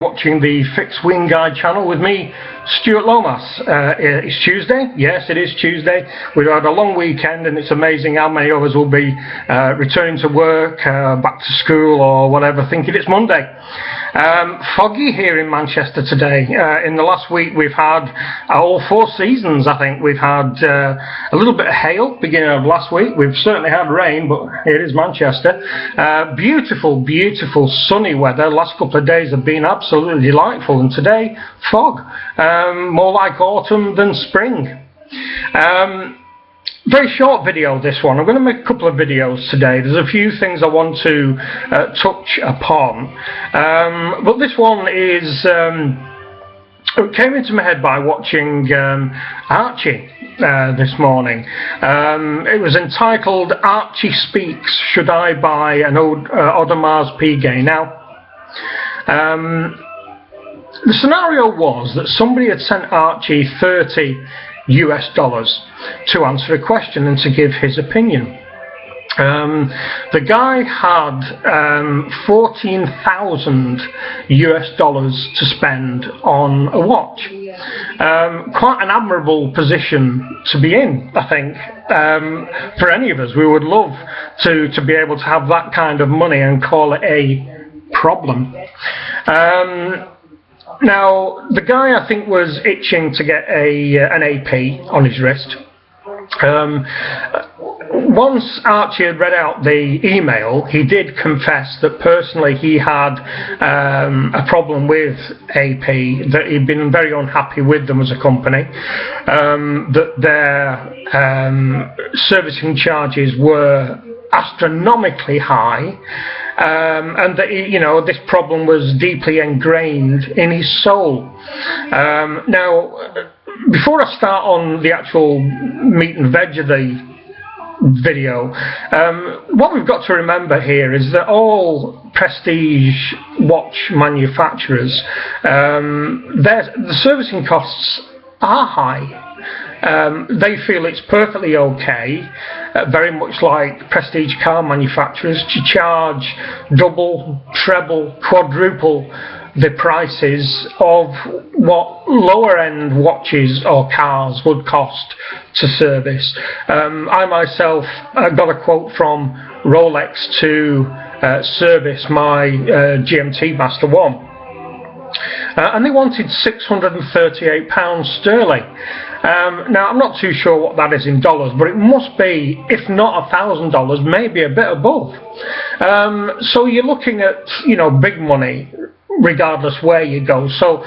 Watching the Fixed Wing Guide channel with me, Stuart Lomas. It's Tuesday. Yes, it is Tuesday. We've had a long weekend and it's amazing how many of us will be returning to work, back to school or whatever, thinking it's Monday. Foggy here in Manchester today. In the last week we've had all 4 seasons, I think. We've had a little bit of hail beginning of last week. We've certainly had rain, but it is Manchester. Beautiful, beautiful sunny weather. Last couple of days have been absolutely delightful, and today fog. More like autumn than spring. Very short video, this one. I'm going to make a couple of videos today. There's a few things I want to touch upon, but this one is it came into my head by watching Archie this morning. It was entitled Archie Speaks, Should I Buy an Audemars Piguet Now? The scenario was that somebody had sent Archie $30 to answer a question and to give his opinion. The guy had $14,000 to spend on a watch. Quite an admirable position to be in, I think. For any of us, we would love to be able to have that kind of money and call it a problem. Now, the guy, I think, was itching to get an AP on his wrist. Once Archie had read out the email, he did confess that personally he had a problem with AP, that he'd been very unhappy with them as a company, that their servicing charges were astronomically high, and that this problem was deeply ingrained in his soul. Now, before I start on the actual meat and veg of the video, what we've got to remember here is that all prestige watch manufacturers, the servicing costs are high. They feel it's perfectly okay, very much like prestige car manufacturers, to charge double, treble, quadruple the prices of what lower end watches or cars would cost to service. I myself got a quote from Rolex to service my GMT Master 1. And they wanted £638 sterling. Now, I'm not too sure what that is in dollars, but it must be, if not $1,000, maybe a bit above. So you're looking at, big money, regardless where you go. So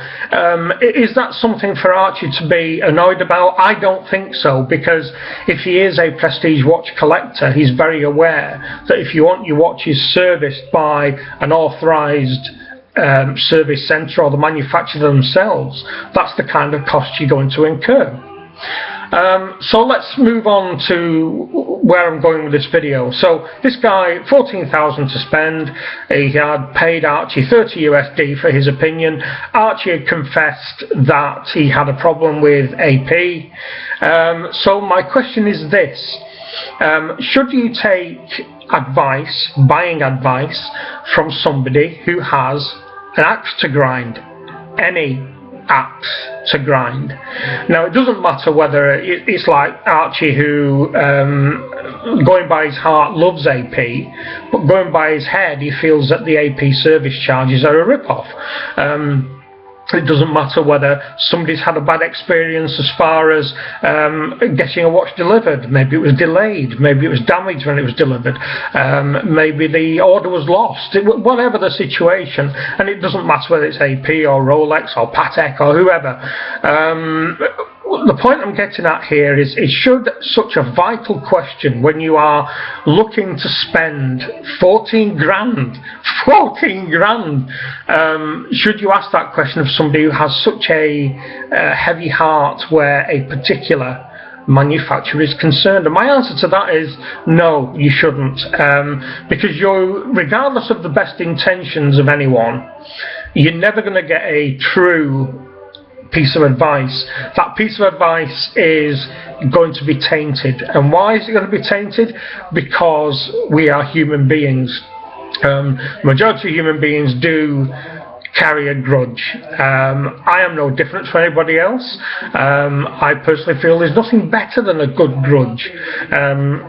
is that something for Archie to be annoyed about? I don't think so, because if he is a prestige watch collector, he's very aware that if you want your watches serviced by an authorised service centre or the manufacturer themselves, that's the kind of cost you're going to incur. So let's move on to where I'm going with this video. So this guy, $14,000 to spend. He had paid Archie $30 for his opinion. Archie had confessed that he had a problem with AP. So my question is this: should you take advice, buying advice, from somebody who has an axe to grind? Any axe to grind. Now, it doesn't matter whether it's like Archie, who going by his heart loves AP, but going by his head he feels that the AP service charges are a rip-off. It doesn't matter whether somebody's had a bad experience as far as getting a watch delivered. Maybe it was delayed, maybe it was damaged when it was delivered, maybe the order was lost, whatever the situation. And it doesn't matter whether it's AP or Rolex or Patek or whoever. The point I'm getting at here is, should such a vital question, when you are looking to spend 14 grand, should you ask that question of somebody who has such a heavy heart where a particular manufacturer is concerned? And my answer to that is no, you shouldn't, because regardless of the best intentions of anyone, you're never going to get a true piece of advice. That piece of advice is going to be tainted. And why is it going to be tainted? Because we are human beings. Majority of human beings do carry a grudge. I am no different to anybody else. I personally feel there's nothing better than a good grudge.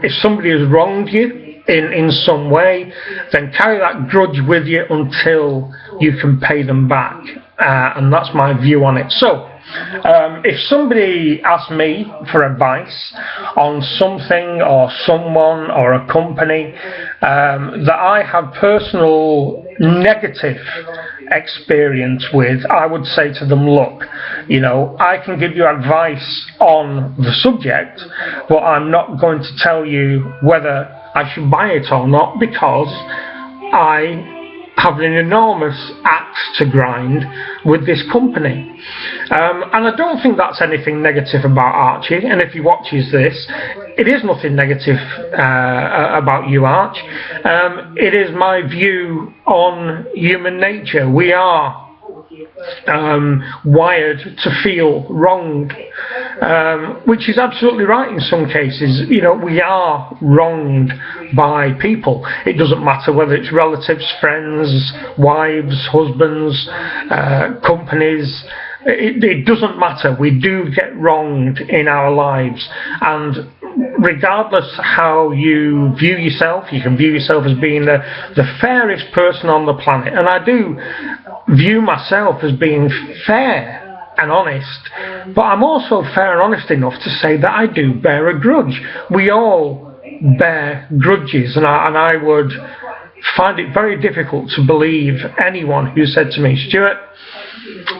If somebody has wronged you in some way, then carry that grudge with you until you can pay them back, and that's my view on it. So if somebody asks me for advice on something or someone or a company that I have personal negative experience with, I would say to them, look, you know, I can give you advice on the subject, but I'm not going to tell you whether I should buy it or not, because I have an enormous axe to grind with this company. And I don't think that's anything negative about Archie, and if he watches this, it is nothing negative about you, Arch. It is my view on human nature. We are wired to feel wronged, which is absolutely right in some cases. You know, we are wronged by people. It doesn't matter whether it's relatives, friends, wives, husbands, companies. It doesn't matter. We do get wronged in our lives, and regardless how you view yourself, you can view yourself as being the fairest person on the planet, and I do view myself as being fair and honest, but I'm also fair and honest enough to say that I do bear a grudge. We all bear grudges, and I would find it very difficult to believe anyone who said to me, Stuart,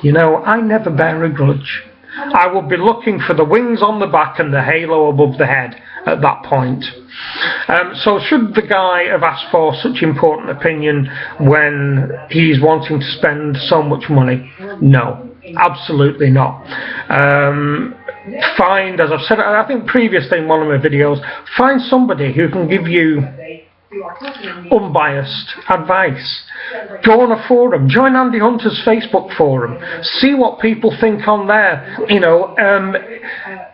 you know, I never bear a grudge. I would be looking for the wings on the back and the halo above the head at that point. So should the guy have asked for such important opinion when he's wanting to spend so much money? No, absolutely not. Find, as I've said, I think previously in one of my videos, find somebody who can give you unbiased advice. Go on a forum, join Andy Hunter's Facebook forum, see what people think on there. You know,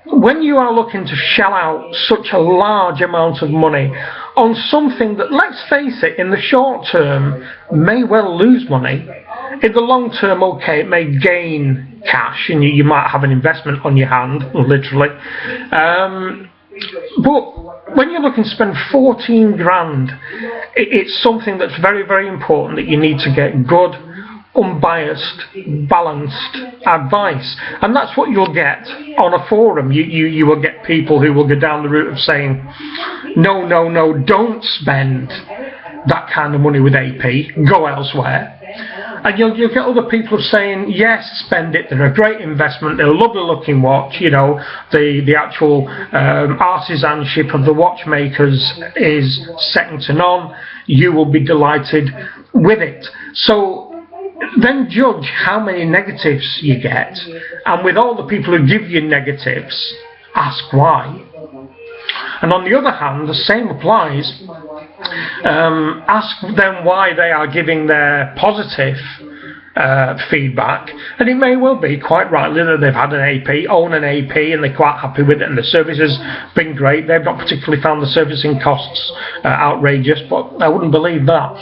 when you are looking to shell out such a large amount of money on something that, let's face it, in the short term may well lose money, in the long term, okay, it may gain cash and you might have an investment on your hand, literally. But when you're looking to spend 14 grand, it's something that's very, very important that you need to get good, unbiased, balanced advice. And that's what you'll get on a forum. You will get people who will go down the route of saying, no, don't spend that kind of money with AP, go elsewhere. And you'll get other people saying, yes, spend it, they're a great investment, they're a lovely looking watch, you know, the actual artisanship of the watchmakers is second to none, you will be delighted with it. So then judge how many negatives you get, and with all the people who give you negatives, ask why. And on the other hand, the same applies. Ask them why they are giving their positive feedback, and it may well be quite rightly that they've had an AP, own an AP, and they're quite happy with it, and the service has been great. They've not particularly found the servicing costs outrageous, but I wouldn't believe that.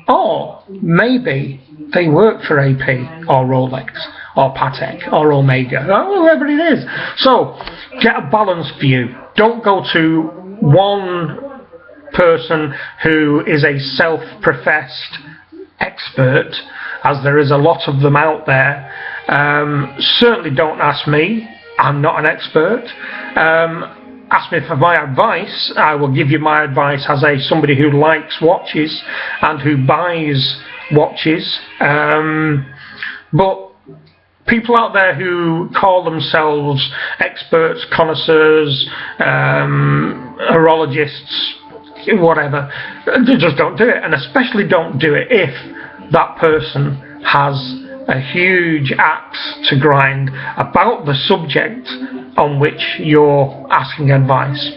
Or maybe they work for AP or Rolex or Patek or Omega, or whoever it is. So get a balanced view. Don't go to one person who is a self-professed expert, as there is a lot of them out there. Certainly don't ask me. I'm not an expert. Ask me for my advice. I will give you my advice as somebody who likes watches and who buys watches. But people out there who call themselves experts, connoisseurs, horologists, whatever, just don't do it. And especially don't do it if that person has a huge axe to grind about the subject on which you're asking advice.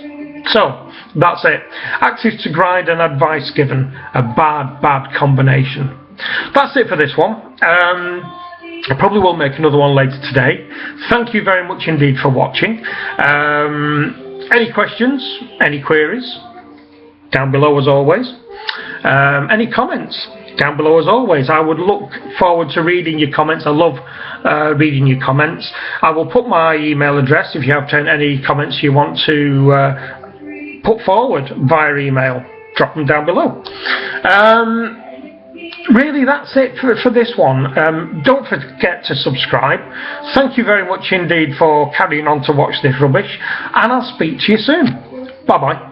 So that's it. Axes to grind and advice given, a bad combination. That's it for this one. I probably will make another one later today. Thank you very much indeed for watching. Any questions, any queries, down below as always. Any comments, down below as always. I would look forward to reading your comments. I love reading your comments. I will put my email address if you have any comments you want to put forward via email. Drop them down below. Really, that's it for this one. Don't forget to subscribe. Thank you very much indeed for carrying on to watch this rubbish, and I'll speak to you soon. Bye bye.